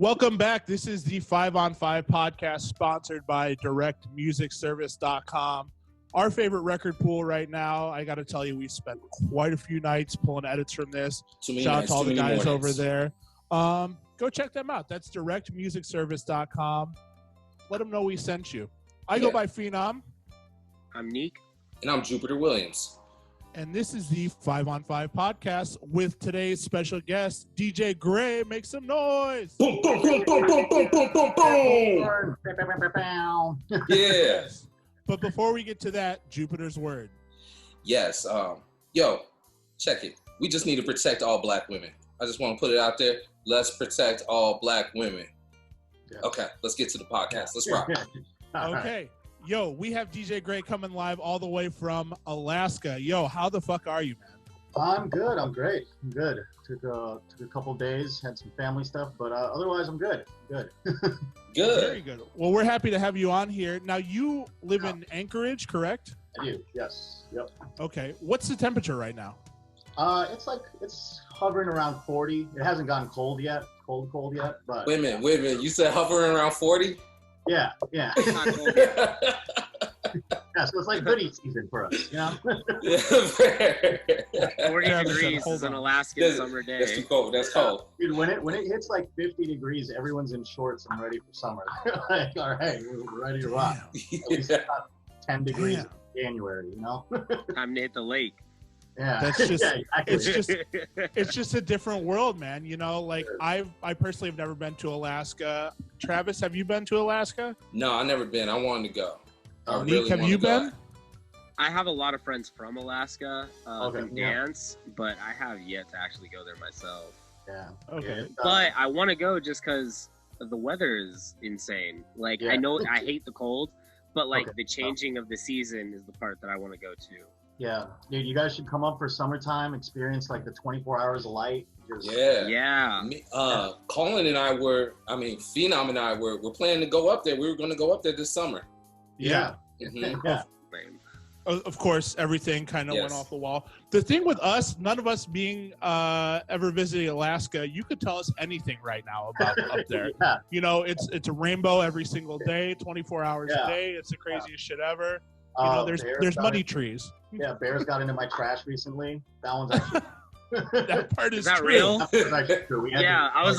Welcome back. This is the 5 on 5 podcast sponsored by directmusicservice.com. Our favorite record pool right now. I got to tell you, we spent quite a few nights pulling edits from this. Shout out to all the guys over there. Go check them out. That's directmusicservice.com. Let them know we sent you. I go by Phenom. I'm Neek. And I'm Jupiter Williams. And this is the 5 on 5 podcast with today's special guest, DJ Gre. Make some noise. Boom, boom, boom, boom, boom, boom, boom, boom, boom. Yes. But before we get to that, Jupiter's word. Yes. Yo, check it. We just need to protect all black women. I just want to put it out there. Let's protect all black women. Yeah. Okay, let's get to the podcast. Let's rock. Okay. Yo, we have DJ Gre coming live all the way from Alaska. Yo, how the fuck are you, man? I'm good. I'm great. I'm good. Took a couple days, had some family stuff, but otherwise I'm good. Good. Good. Very good. Well, we're happy to have you on here. Now, you live in Anchorage, correct? I do. Yes. Yep. Okay. What's the temperature right now? It's hovering around 40. It hasn't gotten cold yet, but Wait a minute. You said hovering around 40? Yeah. Yeah, so it's like hoodie season for us, you know? 40 degrees is an Alaskan summer day. That's too cold. That's cold. Dude, when it hits like 50 degrees, everyone's in shorts and ready for summer. Like, all right, we're ready to rock. At least it's not 10 degrees in January, you know? Time to hit the lake. Yeah, that's just exactly. it's just a different world, man. You know, like I personally have never been to Alaska. Travis, have you been to Alaska? No, I've never been. I wanted to go. Neek, have you been? I have a lot of friends from Alaska from dance, but I have yet to actually go there myself. Yeah. Okay. But I want to go just because the weather is insane. Like I know I hate the cold, but like the changing of the season is the part that I want to go to. Yeah, dude, you guys should come up for summertime, experience like the 24 hours of light. Yeah. Colin and I Phenom and I were planning to go up there. We were going to go up there this summer. Yeah. Mm-hmm. Yeah. Of course, everything kind of went off the wall. The thing with us, none of us being ever visiting Alaska, you could tell us anything right now about up there. Yeah. You know, it's a rainbow every single day, 24 hours a day. It's the craziest shit ever. You know, there's money trees. Yeah, bears got into my trash recently. That one's actually that part is that true. real? That's true. I was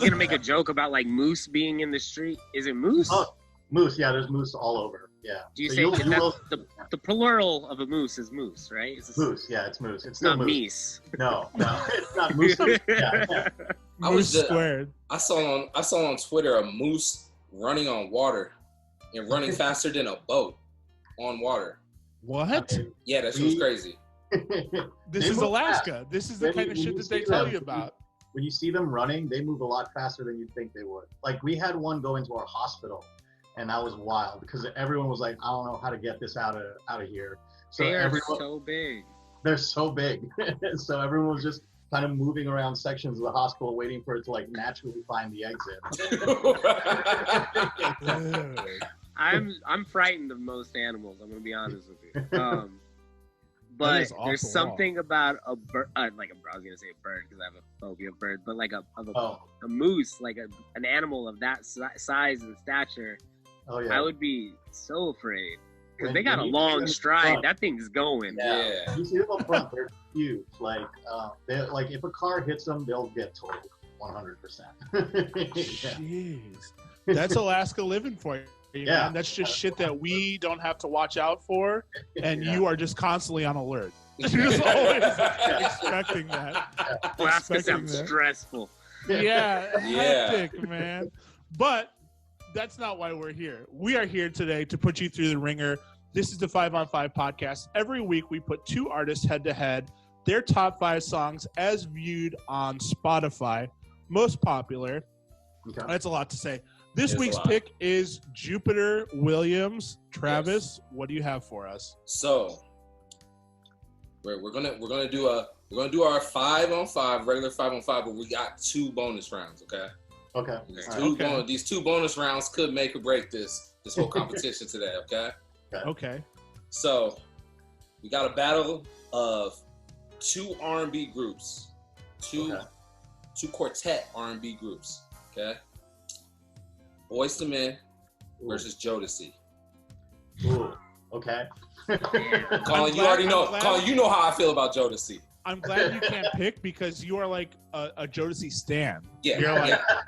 gonna make a joke about like moose being in the street. Is it moose? Oh, moose. Yeah, there's moose all over. Yeah. Do you say the plural of a moose is moose, right? Moose. Yeah, it's moose. It's not moose. meese. No, it's not moose. Yeah. Moose squared. I saw on Twitter a moose running on water and running faster than a boat on water. What? Yeah, that shit was crazy. This is Alaska. Fast. This is the kind of shit that they tell you about. When you see them running, they move a lot faster than you'd think they would. Like, we had one go into our hospital, and that was wild because everyone was like, I don't know how to get this out of here. So they're so big. They're so big. So everyone was just kind of moving around sections of the hospital waiting for it to like naturally find the exit. I'm frightened of most animals. I'm gonna be honest with you. But there's something about a bird. I was gonna say a bird because I have a phobia of birds. But like a moose, like an animal of that size and stature, I would be so afraid because they got a long stride. That thing's going. Yeah. You see them up front, they're huge. Like if a car hits them, they'll get totaled 100%. Jeez, that's Alaska living for you. Man. That's just shit that we don't have to watch out for, and you are just constantly on alert. You're just always expecting that. Alaska sounds stressful. Hectic, man. But that's not why we're here. We are here today to put you through the ringer. This is the 5 on 5 podcast. Every week we put two artists head to head, their top 5 songs as viewed on Spotify, most popular. Okay. That's a lot to say. This week's pick is Jupiter Williams. Travis, what do you have for us? So we're gonna do our 5 on 5 regular 5 on 5, but we got 2 bonus rounds. Okay. These 2 bonus rounds could make or break this whole competition today. Okay. So we got a battle of 2 R&B groups, two quartet R&B groups. Okay. Boyz II Men versus Jodeci. Ooh. Okay. Colin, you already know. Colin, you know how I feel about Jodeci. I'm glad you can't pick because you are like a Jodeci stan. Yeah.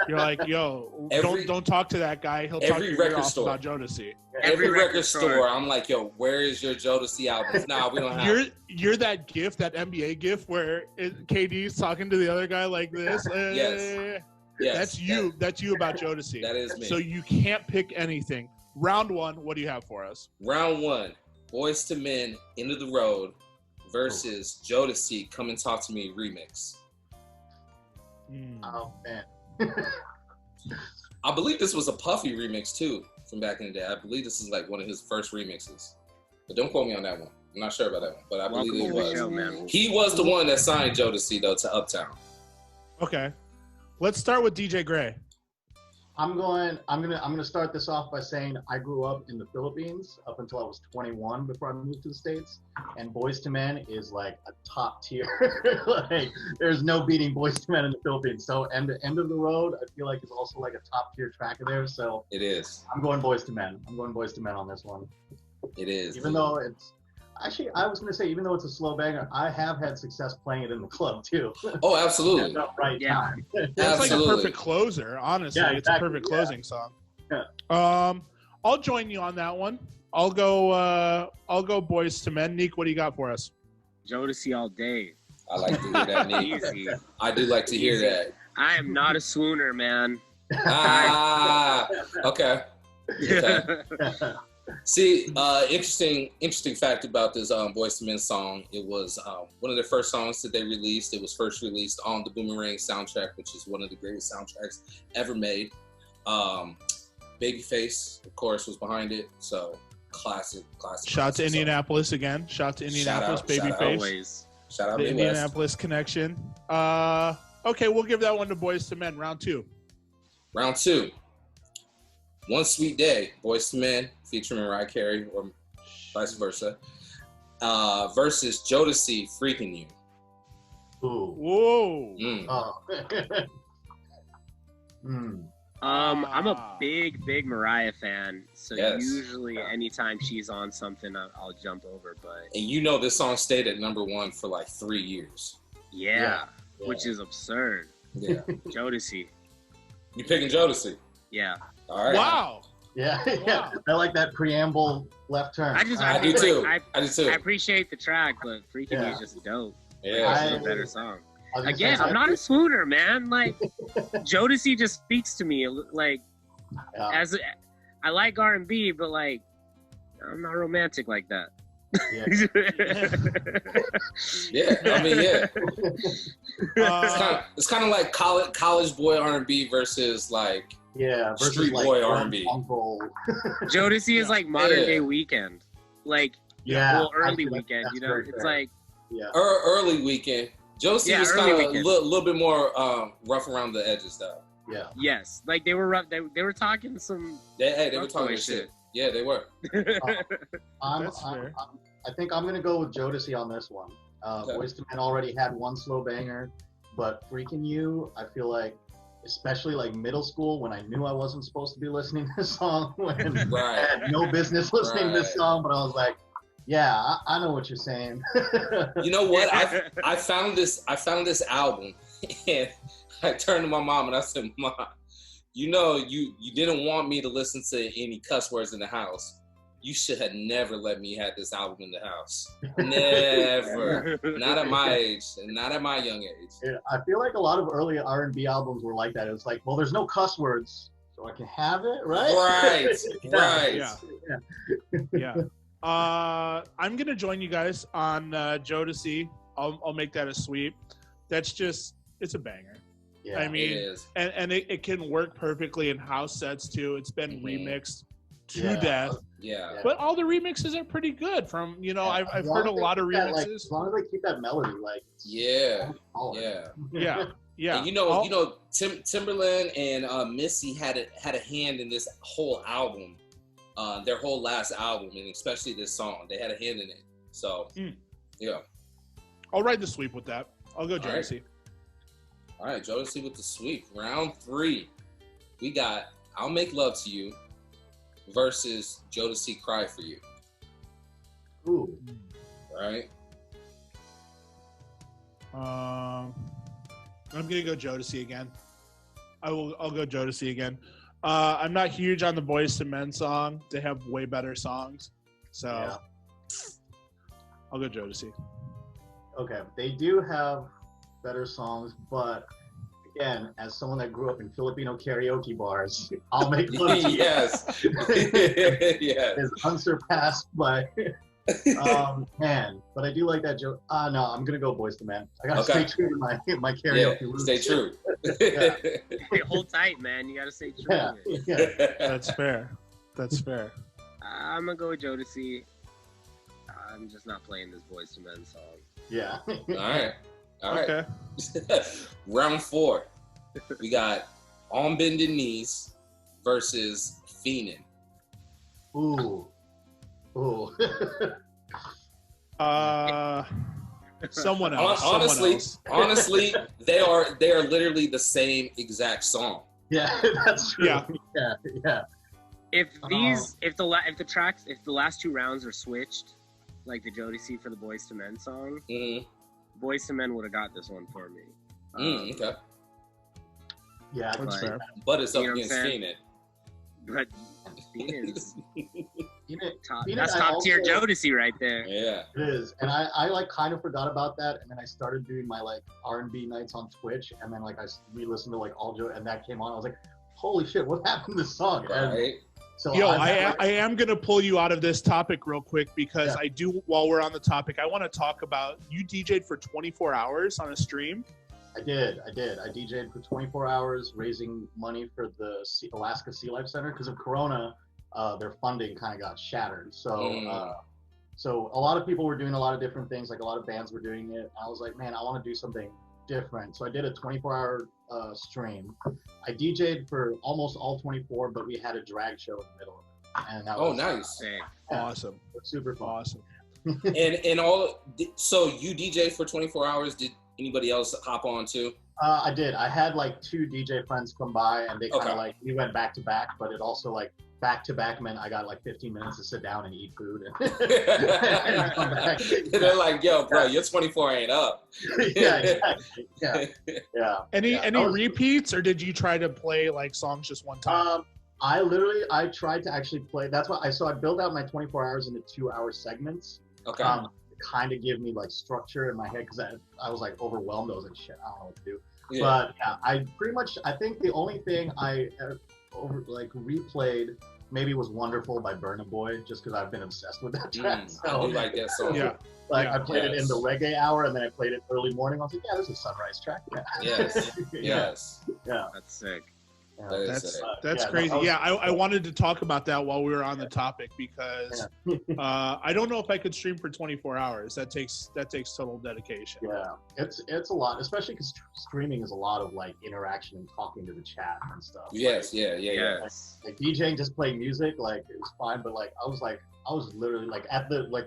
You're like, yo, don't talk to that guy. He'll talk to your ear off about Jodeci. Every record store, I'm like, yo, where is your Jodeci albums? Nah, we don't have. You're that GIF, that NBA GIF where KD's talking to the other guy like this. Yes. That's you. That's you about Jodeci. That is me. So you can't pick anything. Round one, what do you have for us? Round one, Boyz II Men, End of the Road versus Jodeci, Come and Talk to Me remix. Oh, man. I believe this was a Puffy remix, too, from back in the day. I believe this is like one of his first remixes. But don't quote me on that one. I'm not sure about that one, but I believe it was. Show, man. He was the one that signed Jodeci, though, to Uptown. Okay. Let's start with DJ Gre. I'm gonna start this off by saying I grew up in the Philippines up until I was 21 before I moved to the States, and Boyz II Men is like a top tier. Like there's no beating Boyz II Men in the Philippines. So End of the Road, I feel like is also like a top tier track of theirs. So it is. I'm going Boyz II Men. On this one. It is. Even though it's actually, I was gonna say, even though it's a slow banger, I have had success playing it in the club too. Oh, absolutely. Time. It's like a perfect closer, honestly. Yeah, exactly. It's a perfect closing song. Yeah. I'll join you on that one. I'll go Boyz II Men. Neek, what do you got for us? Jodeci all day. I like to hear that, Neek. Easy. I do like to hear that. I am not a swooner, man. Okay. See, interesting fact about this Boyz II Men song. It was one of the first songs that they released. It was first released on the Boomerang soundtrack, which is one of the greatest soundtracks ever made. Babyface, of course, was behind it. So classic. Shout out to Indianapolis again. Shout out to Indianapolis, Babyface. Shout out the Midwest. Indianapolis connection. Okay, we'll give that one to Boyz II Men. Round two. Round two. One Sweet Day, Boyz II Men featuring Mariah Carey or vice versa, versus Jodeci, Freaking You. Ooh. Whoa. Oh. I'm a big Mariah fan, so usually anytime she's on something, I'll jump over. But and you know this song stayed at #1 for like 3 years. Yeah. Which is absurd. Yeah. Jodeci. You picking Jodeci? Yeah. All right. Wow. Yeah. I like that preamble left turn. I do too. I appreciate the track, but Freaking You is just dope. Yeah. It's a better song. Again, I'm not a swooner, man. Like, Jodeci just speaks to me. Like, I like R&B, but like, I'm not romantic like that. It's kind of like college boy R&B versus like street boy R&B. Jodeci is like modern day Weekend, like early Weekend. You know, it's like early Weekend. Jodeci was kind of a little bit more rough around the edges, though. Yeah. Yes, like they were rough. They were talking some. They were talking shit. Yeah, they were. I think I'm gonna go with Jodeci on this one. Boyz II Men already had one slow banger, but Freaking You, I feel like, especially like middle school when I knew I wasn't supposed to be listening to this song, when I had no business listening to this song, but I was like, yeah, I know what you're saying. You know what? I found this album, and I turned to my mom and I said, "Mom, you know you didn't want me to listen to any cuss words in the house. You should have never let me have this album in the house. Never. Not at my age, and not at my young age." Yeah, I feel like a lot of early R&B albums were like that. It was like, well, there's no cuss words, so I can have it, right? Right. Yeah. I'm gonna join you guys on Jodeci. I'll make that a sweep. That's just, it's a banger. Yeah, I mean, it is. And it can work perfectly in house sets too. It's been remixed to death. Yeah. But all the remixes are pretty good. From I've heard a lot of remixes. As long as they keep that melody, like yeah. And you know, Timberland and Missy had a hand in this whole album. Their whole last album, and especially this song, they had a hand in it. So, yeah. I'll ride the sweep with that. I'll go Jodeci. All right, Jodeci with the sweep. Round 3. we got I'll Make Love to You versus Jodeci Cry for You. Ooh. Right? I'm gonna go Jodeci again. I'll go Jodeci again. I'm not huge on the Boyz II Men song. They have way better songs. So I'll go Jodeci. Okay. They do have better songs, but again, as someone that grew up in Filipino karaoke bars, I'll Make Love to You. Yes. Yes. Is unsurpassed by man. But I do like that joke. No, I'm gonna go Boyz II Men. I gotta stay true to my karaoke roots. Stay true. Hey, hold tight, man. You gotta stay true. Yeah. That's fair. That's fair. I'm gonna go with Jodeci. I'm just not playing this Boyz II Men song. Yeah. All right. Okay. Round 4. We got On Bended Knees versus Fiendin'. Ooh. Someone else. Honestly, they are literally the same exact song. Yeah, that's true. Yeah. If the last 2 rounds are switched, like the Jodeci for the Boyz II Men song, Boyz II Men would have got this one for me. Okay. Yeah, that's fair. But it's up against Fiendin'. But Fiendin's Fiendin', that's top tier Jodeci right there. Yeah, it is. And I like kind of forgot about that, and then I started doing my like R&B nights on Twitch, and then like I re-listened to like all Joe, and that came on. I was like, holy shit, what happened to this song? Right. So I am gonna pull you out of this topic real quick because I do. While we're on the topic, I want to talk about you DJ'd for 24 hours on a stream. I did. I DJ'd for 24 hours, raising money for the Alaska Sea Life Center because of Corona. Their funding kind of got shattered. So, so a lot of people were doing a lot of different things. Like a lot of bands were doing it. I was like, man, I want to do something different. So I did a 24-hour stream. I DJ'd for almost all 24, but we had a drag show in the middle of it. And that was nice. Awesome. Super fun. Awesome. So you DJ'd for 24 hours. Did anybody else hop on too? I did. I had like 2 DJ friends come by, and they kind of like, we went back to back, but it also like back to back meant I got like 15 minutes to sit down and eat food. And come back. They're like, yo, bro, your 24 ain't up. Yeah, exactly. Yeah. Any repeats, or did you try to play like songs just one time? I tried to actually play. That's why I built out my 24 hours into 2-hour segments. Okay. Kind of give me like structure in my head because I was like overwhelmed. I was like, shit, I don't know what to do. Yeah. But I think the only thing I replayed maybe was Wonderful by Burna Boy, just because I've been obsessed with that track. I do like that song. Yeah. I played it in the reggae hour, and then I played it early morning. I was like, yeah, this is a sunrise track. Yeah. Yes. Yeah. That's sick. Yeah. That's crazy. I wanted to talk about that while we were on the topic because I don't know if I could stream for 24 hours. That takes total dedication. Yeah, it's a lot, especially because streaming is a lot of like interaction and talking to the chat and stuff. Yes, like, Like DJing, just playing music, like it was fine, but like I was literally like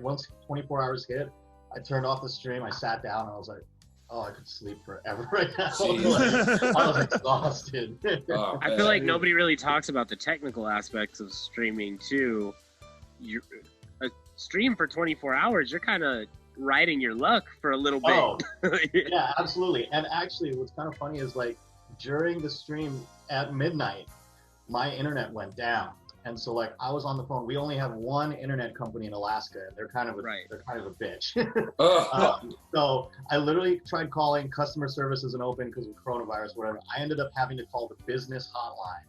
once 24 hours hit, I turned off the stream, I sat down, and I was like, oh, I could sleep forever right now. I was exhausted. I feel like nobody really talks about the technical aspects of streaming too. A stream for 24 hours, you're kind of riding your luck for a little bit. Oh, yeah, absolutely. And actually, what's kind of funny is like during the stream at midnight, my internet went down. And so like I was on the phone. We only have one internet company in Alaska, and they're kind of a bitch. So I literally tried calling. Customer service isn't open because of coronavirus, whatever. I ended up having to call the business hotline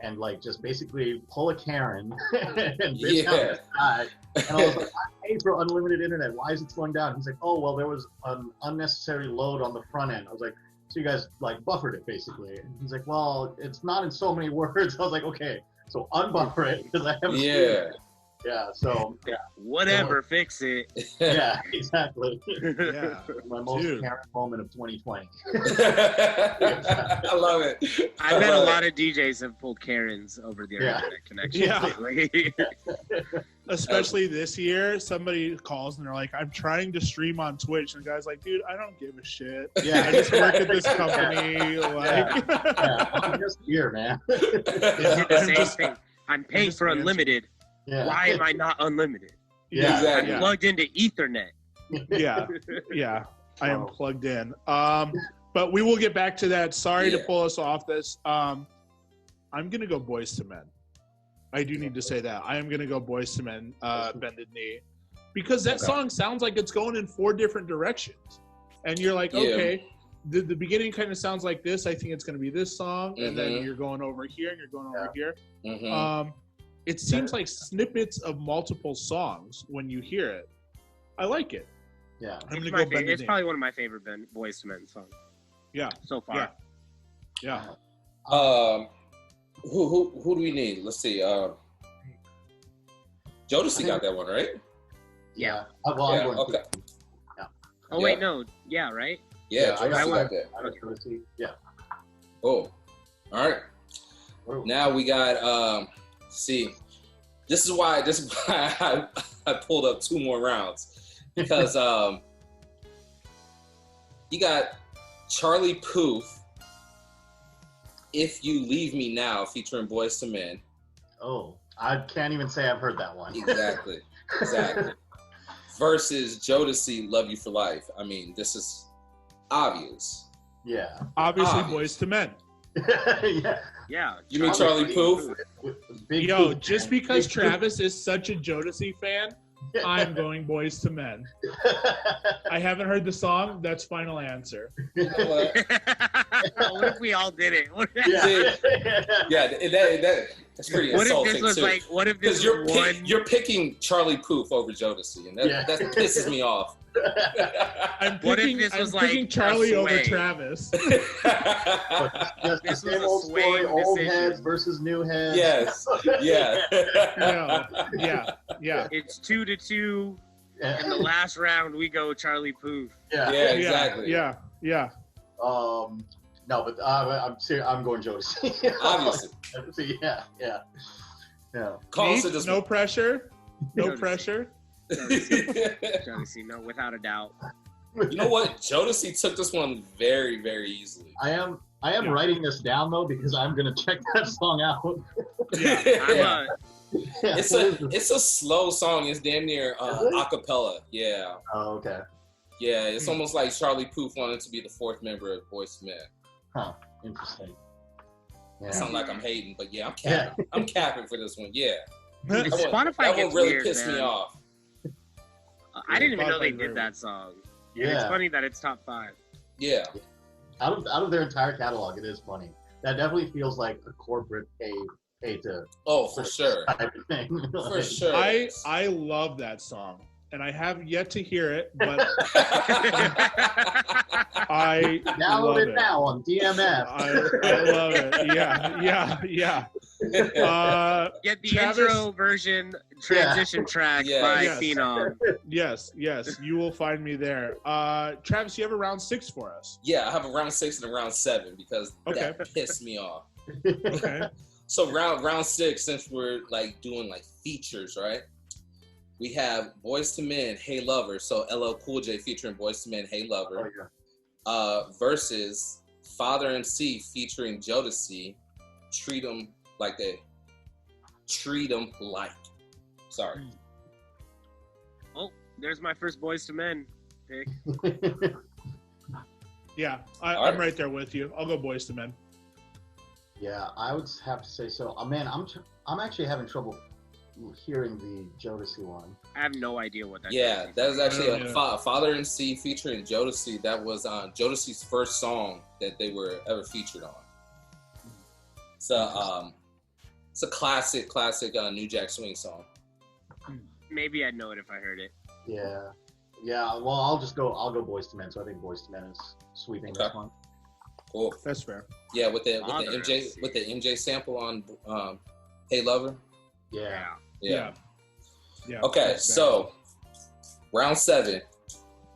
and like just basically pull a Karen and bitch out this guy. And I was like, I paid for unlimited internet. Why is it slowing down? He's like, oh well, there was an unnecessary load on the front end. I was like, so you guys like buffered it basically? And he's like, well, it's not in so many words. I was like, okay. So unbuffer it because I haven't seen it. Yeah, so whatever, fix it. Yeah, exactly. Yeah. My most Karen moment of 2020. I love it. I bet a lot of DJs have pulled Karens over the internet connection. Yeah. especially this year, somebody calls and they're like, I'm trying to stream on Twitch. And the guy's like, dude, I don't give a shit. Yeah, I just work at this company. I'm just here, man. It's the same thing. I'm paying for unlimited. Yeah. Why am I not unlimited? Yeah, exactly. I'm plugged into Ethernet. Yeah. I am plugged in. But we will get back to that. Sorry to pull us off this. I'm gonna go Boyz II Men. I do need to say that. I am gonna go Boyz II Men, Bended Knee, because that song sounds like it's going in 4 different directions, and you're like, okay, the beginning kind of sounds like this. I think it's gonna be this song, and then you're going over here and you're going over here. It seems like snippets of multiple songs when you hear it. I like it. Yeah, it's probably one of my favorite Boyz II Men songs. Yeah, so far. Yeah. Who do we need? Let's see. Jodeci got that one, right? Yeah. Okay. Yeah. Oh wait, no. Yeah, right. Yeah, Jodeci got that. Yeah. Oh, all right. Now we got. See, this is why I pulled up 2 more rounds, because you got Charlie Puth, If You Leave Me Now, featuring Boyz II Men. Oh, I can't even say I've heard that one. Exactly. Versus Jodeci, Love You for Life. I mean, this is obvious. Yeah. Obviously, Boyz II Men. Yeah. You mean Charlie Puth? Yo, just because Travis is such a Jodeci fan, I'm going Boyz II Men. I haven't heard the song. That's final answer. What if we all did it? That's pretty insulting too. What if this was you're picking Charlie Puth over Jodeci, and that pisses me off. I'm picking Charlie over Travis. This same old story, old heads versus new heads. Yes. Yeah. It's 2-2. In the last round, we go Charlie Puth. Yeah, exactly. Yeah. No, but I'm serious. I'm going Jodeci. Obviously. Yeah. Neat, no pressure. No pressure. Jodeci, no, without a doubt. You know what? Jodeci took this one very, very easily. I am writing this down though, because I'm gonna check that song out. It's a slow song. It's damn near acapella. Yeah. Oh, okay. Yeah, it's almost like Charlie Puth wanted to be the 4th member of Boyz II Men. Huh. Interesting. Yeah. I sound like I'm hating, but yeah, I'm capping. I'm capping for this one. Yeah. Spotify that gets one really weird, pissed me off. I didn't even know they did that song. Yeah. And it's funny that it's top 5. Yeah. Out of their entire catalog, it is funny. That definitely feels like a corporate pay to. Oh, for sure. For sure. I love that song, and I have yet to hear it, but I download it now on DMF. I love it. Yeah. Get the intro version transition track by Phenom. Yes, you will find me there. Travis, you have a round 6 for us. Yeah, I have a round 6 and a round 7 because that pissed me off. Okay. So round 6, since we're like doing like features, right? We have Boyz II Men, Hey Lover. So LL Cool J featuring Boyz II Men, Hey Lover. Versus Father MC featuring Jodeci, Treat 'Em Like They Treat 'Em Like. Sorry. Oh, there's my first Boyz II Men pick. Yeah, I'm right there with you. I'll go Boyz II Men. Yeah, I would have to say so. Man, I'm actually having trouble hearing the Jodeci one. I have no idea what that is. Yeah, that was actually Father MC featuring Jodeci. That was Jodeci's first song that they were ever featured on. So it's a classic New Jack Swing song. Maybe I'd know it if I heard it. Yeah. Well, I'll go Boyz II Men. So I think Boyz II Men is sweeping this one. Cool. That's fair. Yeah, with the MJ sample on Hey Lover. Yeah. Okay, so round 7,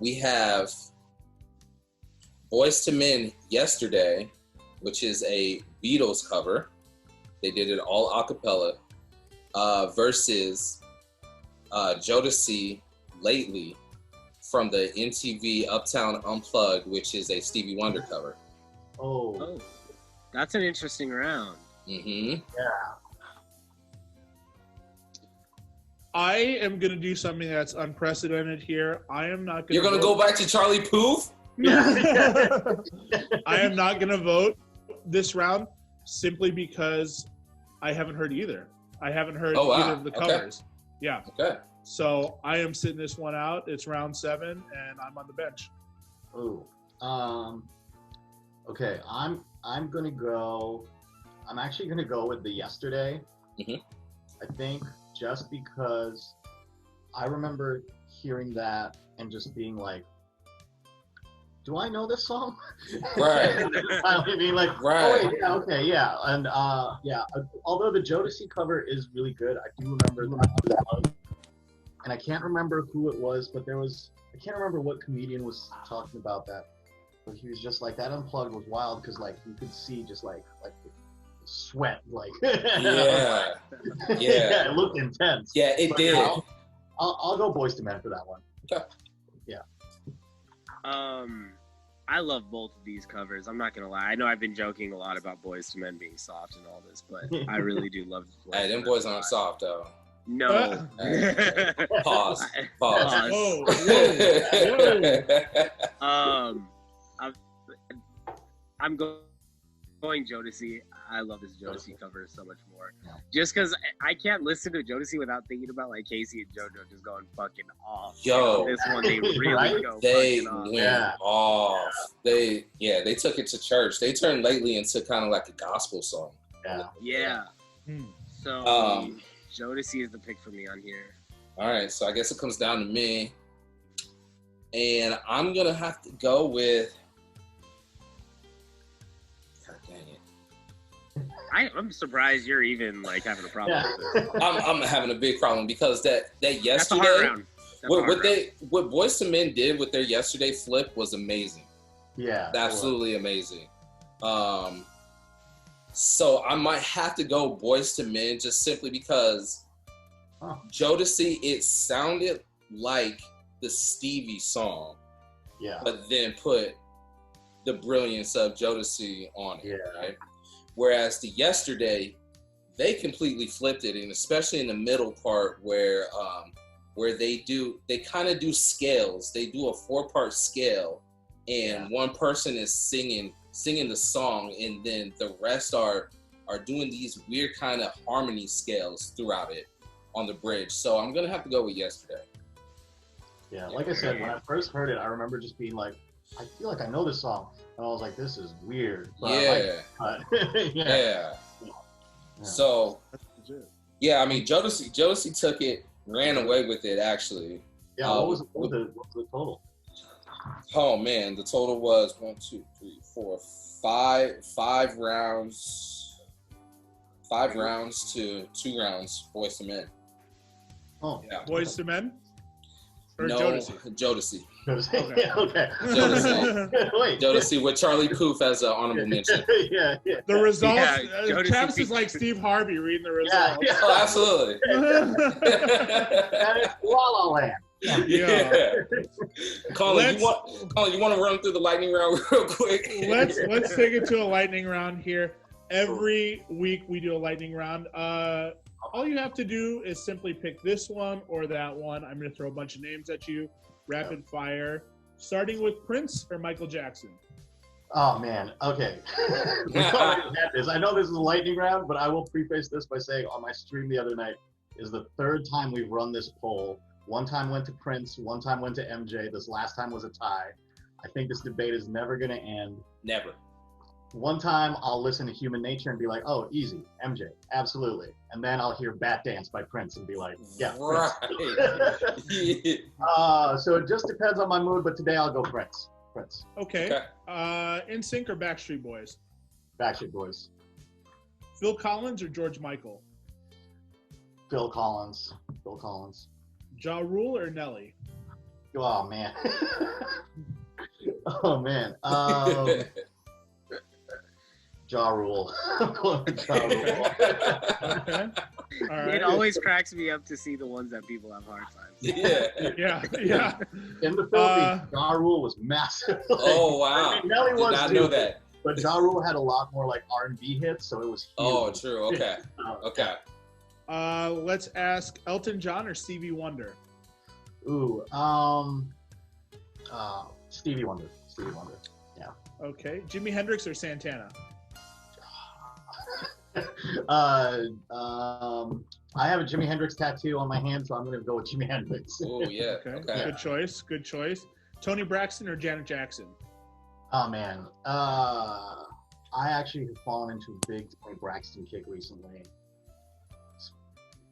we have Boyz II Men Yesterday, which is a Beatles cover. They did it all a cappella, versus Jodeci lately from the MTV Uptown Unplugged, which is a Stevie Wonder cover. Oh, that's an interesting round. Mm-hmm. Yeah. I am going to do something that's unprecedented here. I am not going to. You're going to go back to Charlie Puth? Yeah. I am not going to vote this round simply because I haven't heard either. I haven't heard either of the covers. Yeah. Okay. So I am sitting this one out. It's round 7, and I'm on the bench. Ooh. Okay. I'm gonna go. I'm actually gonna go with the Yesterday. Mm-hmm. I think just because I remember hearing that and just being like, do I know this song? Right. I mean, like, right. Oh, wait, yeah, okay, yeah. And, yeah, although the Jodeci cover is really good, I do remember that. And I can't remember who it was, but I can't remember what comedian was talking about that. But he was just like, that Unplugged was wild because, like, you could see just, like sweat, like. Yeah. Yeah, it looked intense. Yeah, it did. I'll go Boyz II Men for that one. Okay. Yeah. I love both of these covers. I'm not gonna lie. I know I've been joking a lot about Boyz II Men being soft and all this, but I really do love. Hey, them boys aren't soft though. No. Pause. Whoa. I'm going Jodeci. I love this Jodeci cover so much more. Just because I can't listen to Jodeci without thinking about like Casey and JoJo just going fucking off. Yo, this one they really go. They fucking went off. They took it to church. They turned lately into kind of like a gospel song. Yeah. So Jodeci is the pick for me on here. All right, so I guess it comes down to me, and I'm gonna have to go with. I'm surprised you're even like having a problem with this. I'm having a big problem because that yesterday, that's a hard round. What Boyz II Men did with their Yesterday flip was amazing. Yeah, absolutely amazing. So I might have to go Boyz II Men just simply because Jodeci, it sounded like the Stevie song, but then put the brilliance of Jodeci on it, right? Whereas the Yesterday, they completely flipped it, and especially in the middle part where they kind of do scales. They do a 4-part scale, and one person is singing the song, and then the rest are doing these weird kind of harmony scales throughout it on the bridge. So I'm gonna have to go with Yesterday. Yeah, like I said, when I first heard it, I remember just being like, I feel like I know this song. And I was like, this is weird. But yeah. So, I mean, Jodeci took it, ran away with it, actually. Yeah, what was the total? Oh, man, the total was 5 rounds. 5 rounds to 2 rounds, Boyz II Men. Oh, yeah. Boyz II Men? Or no, Jodeci. Okay. Okay. Jodeci with Charlie Puth as an honorable mention. The results. Travis is like Steve Harvey reading the results. Yeah. Oh, absolutely. That is La La Land. Yeah. Colin, you want to run through the lightning round real quick? Let's take it to a lightning round here. Every week we do a lightning round. All you have to do is simply pick this one or that one. I'm going to throw a bunch of names at you. Rapid fire. Starting with Prince or Michael Jackson? Oh, man. Okay. We already had this. I know this is a lightning round, but I will preface this by saying on my stream the other night is the 3rd time we've run this poll. One time went to Prince. One time went to MJ. This last time was a tie. I think this debate is never going to end. Never. One time I'll listen to Human Nature and be like, oh, easy, MJ, absolutely. And then I'll hear Bat Dance by Prince and be like, yeah, Prince. So it just depends on my mood, but today I'll go Prince. Okay. NSYNC or Backstreet Boys? Backstreet Boys. Phil Collins or George Michael? Phil Collins. Ja Rule or Nelly? Oh, man. Ja Rule. I'm going with Ja Rule. Okay. All right. It always cracks me up to see the ones that people have hard times. Yeah. In the Philippines, Ja Rule was massive. Oh wow! I Nelly was did not too, know that. But Ja Rule had a lot more like R&B hits, so it was huge. Oh, true. Okay. Okay. Let's ask Elton John or Stevie Wonder. Ooh, Stevie Wonder. Yeah. Okay. Jimi Hendrix or Santana? I have a Jimi Hendrix tattoo on my hand, so I'm gonna go with Jimi Hendrix. Oh yeah. Okay. Good choice. Tony Braxton or Janet Jackson? Oh man, I actually have fallen into a big Tony Braxton kick recently.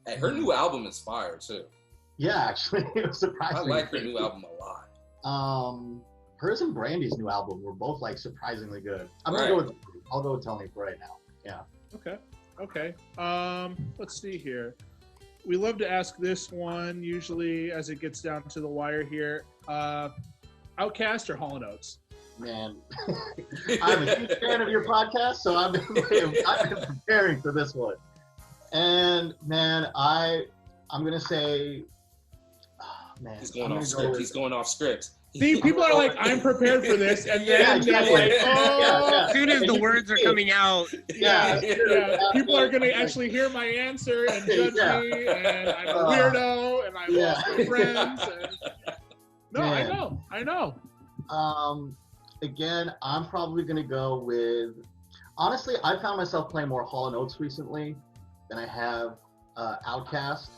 Hey, her new album is fire too. Yeah, actually, it was surprising. I like her new album a lot. Hers and Brandy's new album were both like surprisingly good. I'll go with Tony for right now. Yeah. Okay. Let's see here. We love to ask this one usually as it gets down to the wire here. Outkast or Hall & Oates? Man, I'm a huge fan of your podcast, so I've been preparing for this one. And man, I'm gonna say, he's going off script. He's going off script. See, people are like, I'm prepared for this, and then they're like, as soon as the words are coming out, people are gonna actually hear my answer and judge me, and I'm a weirdo, and I lost my friends. No, man. I know. Again, I'm probably gonna go with. Honestly, I found myself playing more Hall & Oates recently than I have Outkast.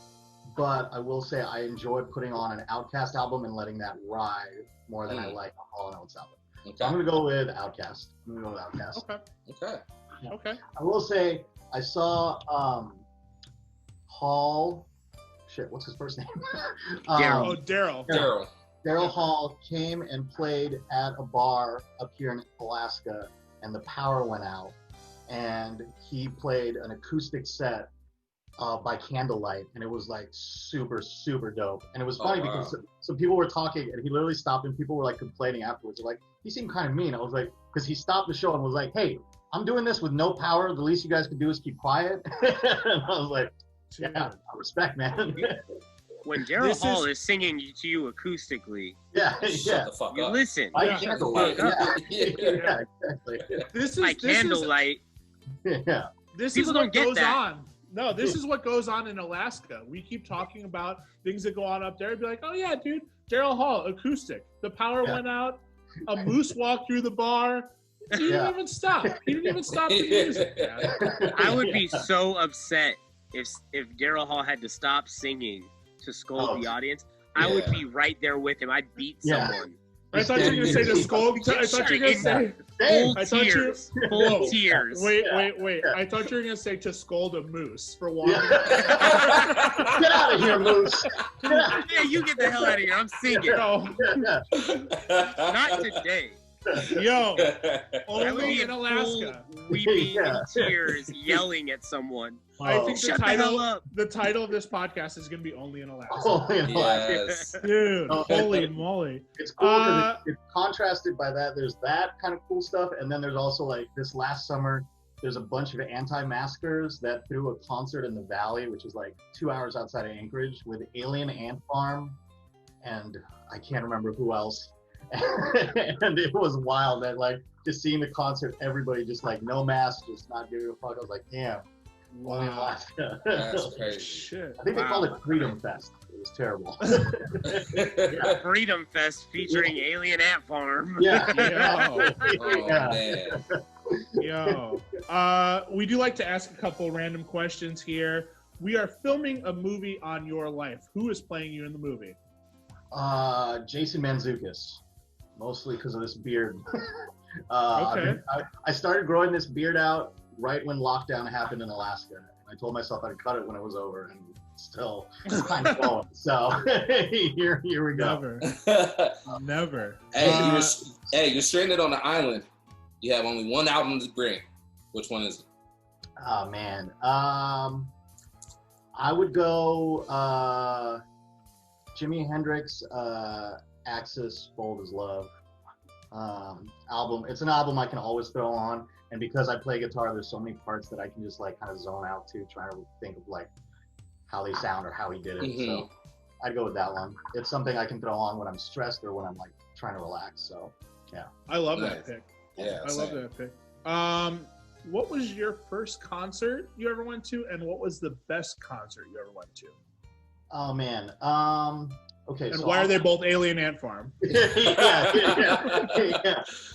But I will say I enjoyed putting on an Outkast album and letting that ride more than I like a Hall & Oates album. Okay. So I'm gonna go with Outkast. Okay. I will say I saw Hall. Shit, what's his first name? Daryl. Daryl Hall came and played at a bar up here in Alaska, and the power went out, and he played an acoustic set by candlelight, and it was like super dope. And it was funny because some people were talking, and he literally stopped, and people were like complaining afterwards. They're like, he seemed kind of mean. I was like, because he stopped the show and was like, hey, I'm doing this with no power. The least you guys can do is keep quiet. And I was like, yeah, I respect, man. When Daryl Hall is singing to you acoustically, shut the fuck you up. Listen. By candlelight. Yeah, exactly. By candlelight. This is what goes on. No, this is what goes on in Alaska. We keep talking about things that go on up there. It'd be like, oh yeah, dude, Daryl Hall, acoustic. The power went out. A moose walked through the bar. He didn't even stop. He didn't even stop the music. I would be so upset if Daryl Hall had to stop singing to scold the audience. I would be right there with him. I'd beat someone. I thought you were going to say to scold. I thought you were going to say full tears. Wait. I thought you were going to say to scold a moose for walking. Get out of here, moose. Yeah, you get the hell out of here. I'm singing. Not today. Yo, only in Alaska. Weeping in tears, yelling at someone. I think the title of this podcast is going to be Only in Alaska. Only in Alaska. Yes. Dude, holy moly. It's cool because it's contrasted by that. There's that kind of cool stuff. And then there's also like this last summer, there's a bunch of anti-maskers that threw a concert in the Valley, which is like 2 hours outside of Anchorage, with Alien Ant Farm. And I can't remember who else. And it was wild that like just seeing the concert, everybody just like no mask, just not giving a fuck. I was like, damn. Wow. That's crazy. Shit. I think they called it Freedom Fest. It was terrible. Freedom Fest featuring Alien Ant Farm. Yo. We do like to ask a couple random questions here. We are filming a movie on your life. Who is playing you in the movie? Jason Mantzoukas. Mostly because of this beard. Okay. I started growing this beard out right when lockdown happened in Alaska. And I told myself I'd cut it when it was over, and still kind of going. So here we go. Never. Hey, you're stranded on an island. You have only one album to bring. Which one is it? Oh man. I would go Jimi Hendrix, Axis, Bold as Love album. It's an album I can always throw on. And because I play guitar, there's so many parts that I can just like kind of zone out to, trying to think of like how they sound or how he did it. So I'd go with that one. It's something I can throw on when I'm stressed or when I'm like trying to relax. So yeah. I love that pick. Yeah, I love that pick. What was your first concert you ever went to, and what was the best concert you ever went to? Oh man. Okay. And so why are they both Alien Ant Farm? yeah.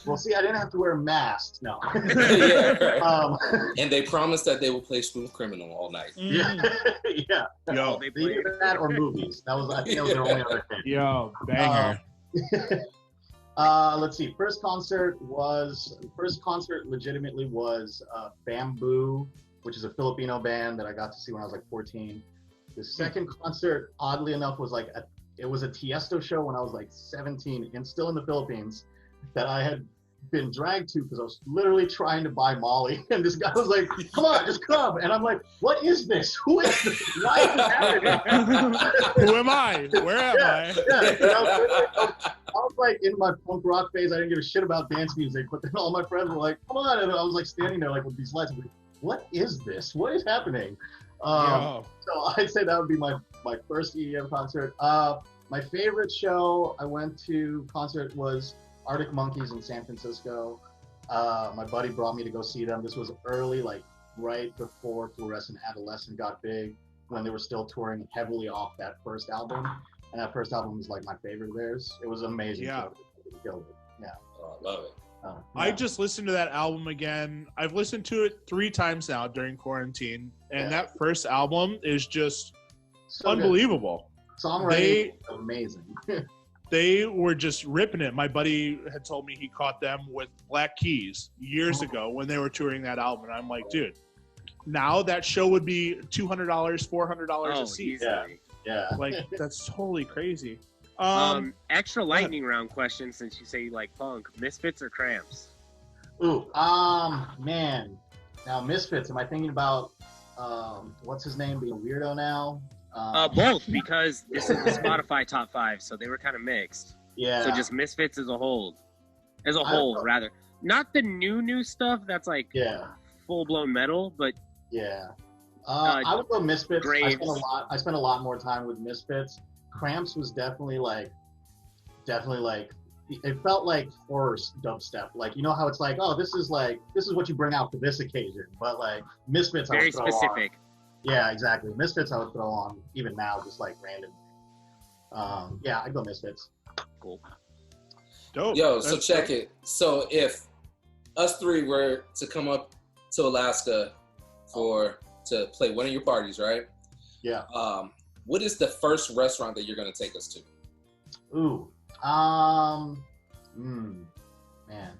Well, see, I didn't have to wear masks. No. Yeah, right. And they promised that they will play Smooth Criminal all night. Yeah. Yo, either that or movies. I think that was their only other thing. Yo, banger. Let's see. First concert legitimately was Bamboo, which is a Filipino band that I got to see when I was like 14. The second concert, oddly enough, was like it was a Tiesto show when I was like 17 and still in the Philippines, that I had been dragged to because I was literally trying to buy Molly, and this guy was like, "Come on, just come," and I'm like, "What is this? Who is this? Why is this happening? Who am I? Where am I?" I was like in my punk rock phase. I didn't give a shit about dance music, but then all my friends were like, "Come on!" And I was like standing there like with these lights. I'm like, "What is this? What is happening?" So I'd say that would be my first EDM concert. My favorite show I went to concert was Arctic Monkeys in San Francisco. My buddy brought me to go see them. This was early, like right before Fluorescent Adolescent got big, when they were still touring heavily off that first album. And that first album was like my favorite of theirs. It was amazing. Yeah. Killed it. Yeah. Oh, I love it. I just listened to that album again. I've listened to it 3 times now during quarantine, and that first album is just so unbelievable. Songwriting amazing. They were just ripping it. My buddy had told me he caught them with Black Keys years ago when they were touring that album, and I'm like, dude, now that show would be $200, $400 a seat. Yeah. Like, that's totally crazy. Extra lightning round question, since you say you like punk. Misfits or Cramps? Ooh, man. Now, Misfits, am I thinking about, what's his name, being a weirdo now? Both, because this is the Spotify top 5, so they were kind of mixed. Yeah. So just Misfits as a whole. Rather. Not the new stuff that's like full-blown metal, but... Yeah. I would go Misfits. Graves. I spent a lot more time with Misfits. Cramps was definitely like, it felt like horror dubstep. Like, you know how it's like, oh, this is what you bring out for this occasion. But like Misfits, very specific. Yeah, exactly. Misfits I would throw on even now, just like random. Yeah, I'd go Misfits. Cool. Dope. Yo, so check it. So if us 3 were to come up to Alaska to play one of your parties, right? Yeah. What is the first restaurant that you're going to take us to? Ooh. Man.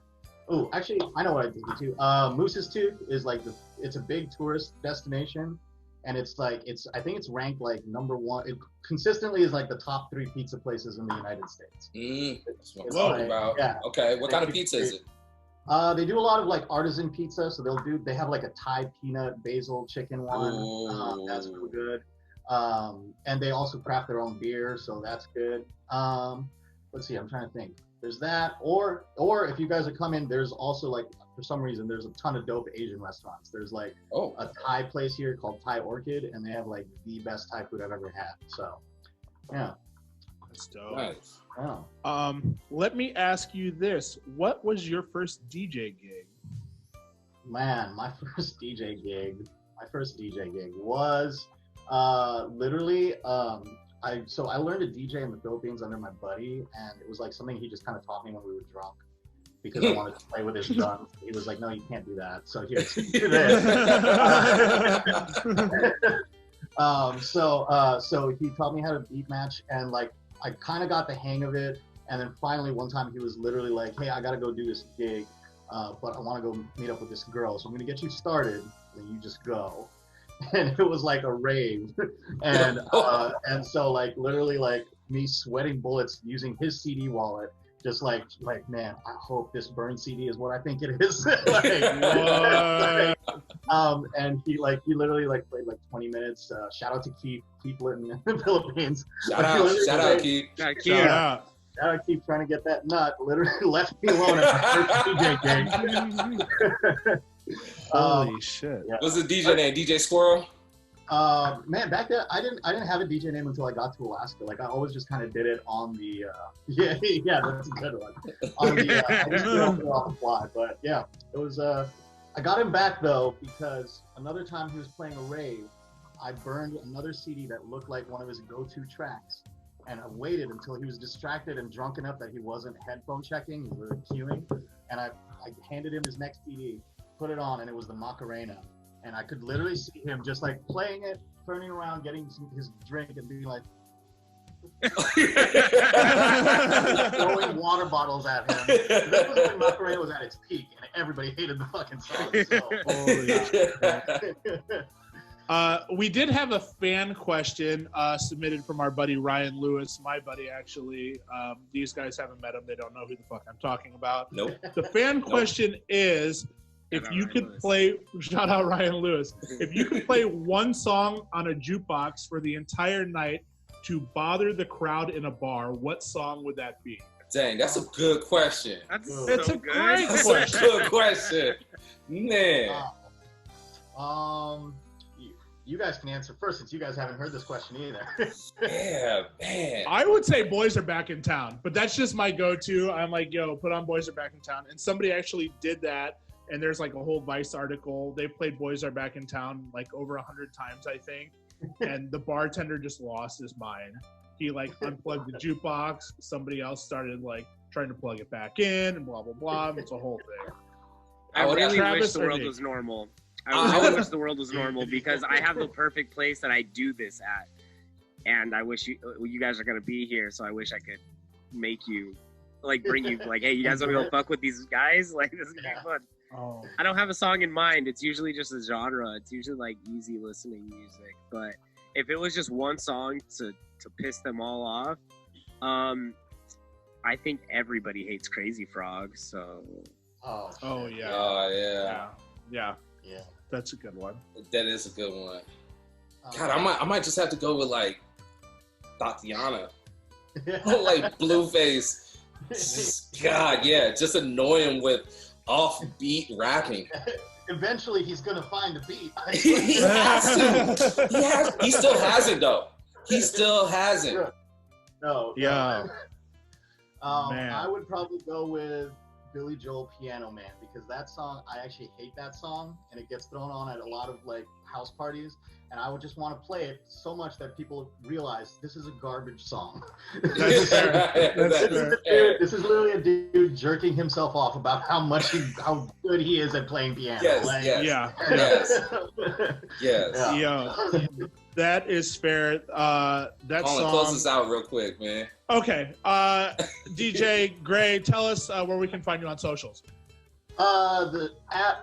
Ooh, actually, I know what I did too. Moose's Tooth is like it's a big tourist destination, and it's like I think it's ranked like #1. It consistently is like the top 3 pizza places in the United States. That's what I'm talking about. Yeah. Okay, what kind of pizza is it? They do a lot of like artisan pizza, so they have like a Thai peanut basil chicken one. That's real good. And they also craft their own beer, so that's good. Let's see, I'm trying to think. There's that, or if you guys are coming, there's also like, for some reason, there's a ton of dope Asian restaurants. There's like a Thai place here called Thai Orchid, and they have like the best Thai food I've ever had. So, yeah. That's dope. Nice. Yeah. Let me ask you this: what was your first DJ gig? Man, my first DJ gig was literally I learned to DJ in the Philippines under my buddy, and it was like something he just kind of taught me when we were drunk, because I wanted to play with his drums. He was like, "No, you can't do that." So here, do this. So he taught me how to beat match, and like I kind of got the hang of it. And then finally, one time he was literally like, "Hey, I gotta go do this gig, but I want to go meet up with this girl, so I'm gonna get you started, and you just go." And it was like a rave, and so like literally like me sweating bullets using his CD wallet, just like man, I hope this Burn CD is what I think it is. And he literally like played like 20 minutes. Shout out to Keith Litton in the Philippines. Shout out Keith. Shout out. gotta keep trying to get that nut. Literally left me alone at the first DJ gig. Holy shit! Yeah. What's the DJ name? DJ Squirrel. Man, back then I didn't have a DJ name until I got to Alaska. Like I always just kind of did it on the yeah, that's a good one. On the I just did it off the fly, but yeah, it was I got him back though because another time he was playing a rave, I burned another CD that looked like one of his go-to tracks, and I waited until he was distracted and drunk enough that he wasn't headphone checking, he was queuing, and I handed him his next CD, put it on, and it was the Macarena. And I could literally see him just like playing it, turning around, getting his drink, and being like, throwing water bottles at him. That was when Macarena was at its peak, and everybody hated the fucking song. We did have a fan question submitted from our buddy Ryan Lewis, my buddy actually. These guys haven't met him; they don't know who the fuck I'm talking about. Nope. The fan question is. If you could play, shout out Ryan Lewis, if you could play one song on a jukebox for the entire night to bother the crowd in a bar, what song would that be? Dang, that's a good question. It's a great question. That's a good question. Man. You guys can answer first since you guys haven't heard this question either. Yeah, man. I would say Boys Are Back in Town, but that's just my go-to. I'm like, yo, put on Boys Are Back in Town. And somebody actually did that. And there's like a whole Vice article. They played Boys Are Back in Town like over 100 times, I think. And the bartender just lost his mind. He like unplugged the jukebox. Somebody else started like trying to plug it back in and blah, blah, blah. It's a whole thing. I really wish the world was normal. I really wish the world was normal because I have the perfect place that I do this at. And I wish you guys are going to be here. So I wish I could make you, like bring you, like, hey, you guys want to go fuck with these guys? Like, this is going to be fun. Oh. I don't have a song in mind. It's usually just a genre. It's usually like easy listening music. But if it was just one song to piss them all off, I think everybody hates Crazy Frog. So. Oh yeah. Oh yeah. Yeah. That's a good one. That is a good one. God, I might just have to go with like Tatiana, like Blueface. God, yeah, just annoy him with offbeat rapping. Eventually, he's gonna find a beat. He has to. He still hasn't though. He still hasn't. No. Yeah. Man. I would probably go with Billy Joel Piano Man because that song, I actually hate that song, and it gets thrown on at a lot of like house parties, and I would just want to play it so much that people realize this is a garbage song. That's fair. This is literally a dude jerking himself off about how good he is at playing piano. Yes, like, yes. Yeah, that is fair. That Colin, song. close us out real quick, man. Okay, DJ Gre, tell us where we can find you on socials. The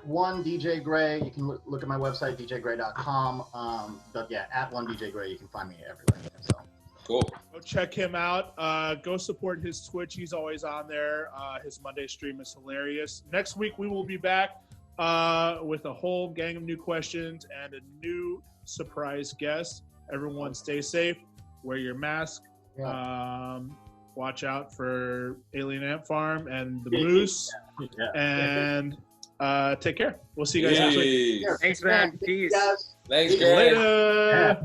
@1DJ Gre. You can look at my website djgre.com. But yeah, @1DJ Gre. You can find me everywhere. So cool. Go check him out. Go support his Twitch. He's always on there. His Monday stream is hilarious. Next week we will be back with a whole gang of new questions and a new surprise guest. Everyone, stay safe. Wear your mask. Yeah. Watch out for Alien Ant Farm and the Moose. And take care. We'll see you guys next week. Thanks, man. Peace. Thanks, Thanks, Later. Yeah.